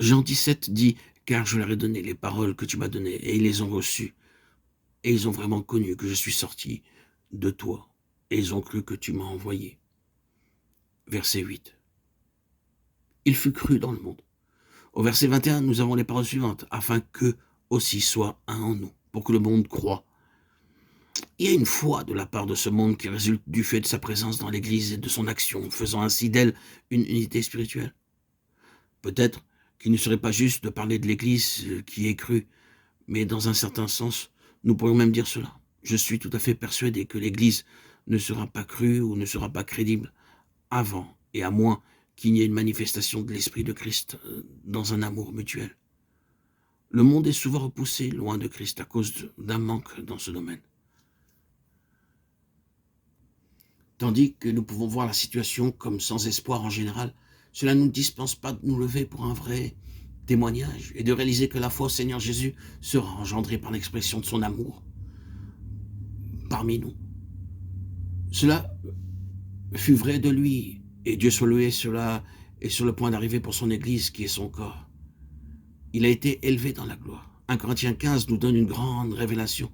Jean 17 dit « Car je leur ai donné les paroles que tu m'as données, et ils les ont reçues, et ils ont vraiment connu que je suis sorti de toi, et ils ont cru que tu m'as envoyé. » Verset 8. Il fut cru dans le monde. Au verset 21, nous avons les paroles suivantes, afin qu'eux aussi soient un en nous, pour que le monde croie. Il y a une foi de la part de ce monde qui résulte du fait de sa présence dans l'Église et de son action, faisant ainsi d'elle une unité spirituelle. Peut-être qu'il ne serait pas juste de parler de l'Église qui est crue, mais dans un certain sens, nous pourrions même dire cela. Je suis tout à fait persuadé que l'Église ne sera pas crue ou ne sera pas crédible avant et à moins qu'il n'y ait une manifestation de l'Esprit de Christ dans un amour mutuel. Le monde est souvent repoussé loin de Christ à cause d'un manque dans ce domaine. Tandis que nous pouvons voir la situation comme sans espoir en général, cela ne nous dispense pas de nous lever pour un vrai témoignage et de réaliser que la foi au Seigneur Jésus sera engendrée par l'expression de son amour parmi nous. Cela fut vrai de lui, et Dieu soit loué, cela est sur le point d'arriver pour son Église qui est son corps. Il a été élevé dans la gloire. 1 Corinthiens 15 nous donne une grande révélation.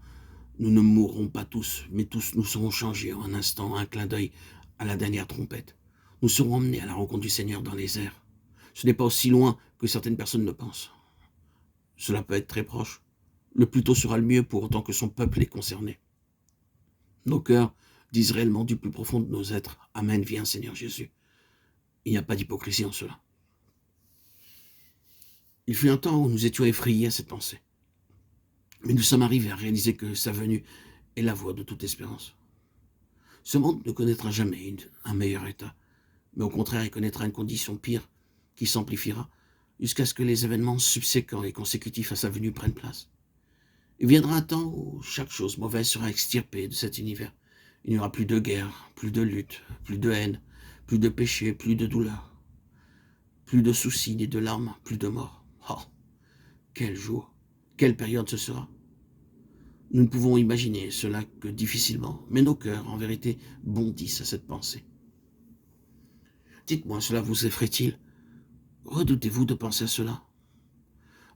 Nous ne mourrons pas tous, mais tous nous serons changés en un instant, un clin d'œil à la dernière trompette. Nous serons emmenés à la rencontre du Seigneur dans les airs. Ce n'est pas aussi loin que certaines personnes le pensent. Cela peut être très proche. Le plus tôt sera le mieux pour autant que son peuple est concerné. Nos cœurs disent réellement du plus profond de nos êtres, Amen, viens Seigneur Jésus. Il n'y a pas d'hypocrisie en cela. Il fut un temps où nous étions effrayés à cette pensée. Mais nous sommes arrivés à réaliser que sa venue est la voie de toute espérance. Ce monde ne connaîtra jamais un meilleur état, mais au contraire, il connaîtra une condition pire qui s'amplifiera jusqu'à ce que les événements subséquents et consécutifs à sa venue prennent place. Il viendra un temps où chaque chose mauvaise sera extirpée de cet univers. Il n'y aura plus de guerre, plus de lutte, plus de haine, plus de péché, plus de douleur, plus de soucis ni de larmes, plus de mort. Oh, quel jour, quelle période ce sera! Nous ne pouvons imaginer cela que difficilement, mais nos cœurs, en vérité, bondissent à cette pensée. Dites-moi, cela vous effraie-t-il? Redoutez-vous de penser à cela?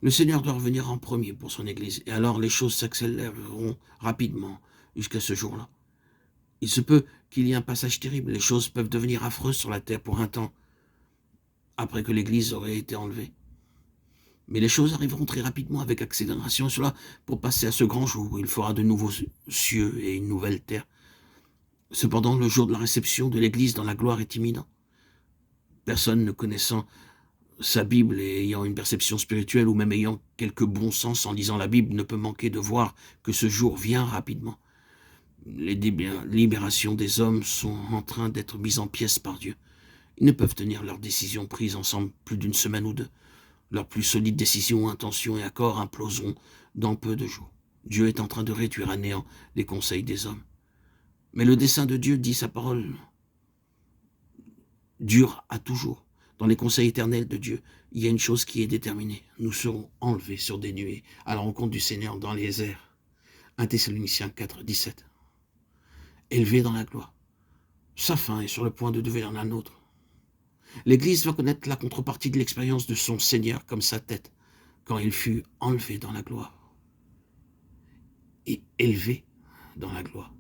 Le Seigneur doit revenir en premier pour son Église, et alors les choses s'accéléreront rapidement jusqu'à ce jour-là. Il se peut qu'il y ait un passage terrible, les choses peuvent devenir affreuses sur la terre pour un temps, après que l'Église aurait été enlevée. Mais les choses arriveront très rapidement avec accélération, cela pour passer à ce grand jour où il fera de nouveaux cieux et une nouvelle terre. Cependant, le jour de la réception de l'Église dans la gloire est imminent. Personne ne connaissant sa Bible et ayant une perception spirituelle ou même ayant quelque bon sens en lisant la Bible ne peut manquer de voir que ce jour vient rapidement. Les libérations des hommes sont en train d'être mises en pièces par Dieu. Ils ne peuvent tenir leurs décisions prises ensemble plus d'une semaine ou deux. Leurs plus solides décisions, intentions et accords imploseront dans peu de jours. Dieu est en train de réduire à néant les conseils des hommes. Mais le dessein de Dieu, dit sa parole, dure à toujours. Dans les conseils éternels de Dieu, il y a une chose qui est déterminée. Nous serons enlevés sur des nuées à la rencontre du Seigneur dans les airs. 1 Thessaloniciens 4, 17. Élevés dans la gloire. Sa fin est sur le point de devenir la nôtre. L'Église va connaître la contrepartie de l'expérience de son Seigneur comme sa tête, quand il fut enlevé dans la gloire et élevé dans la gloire.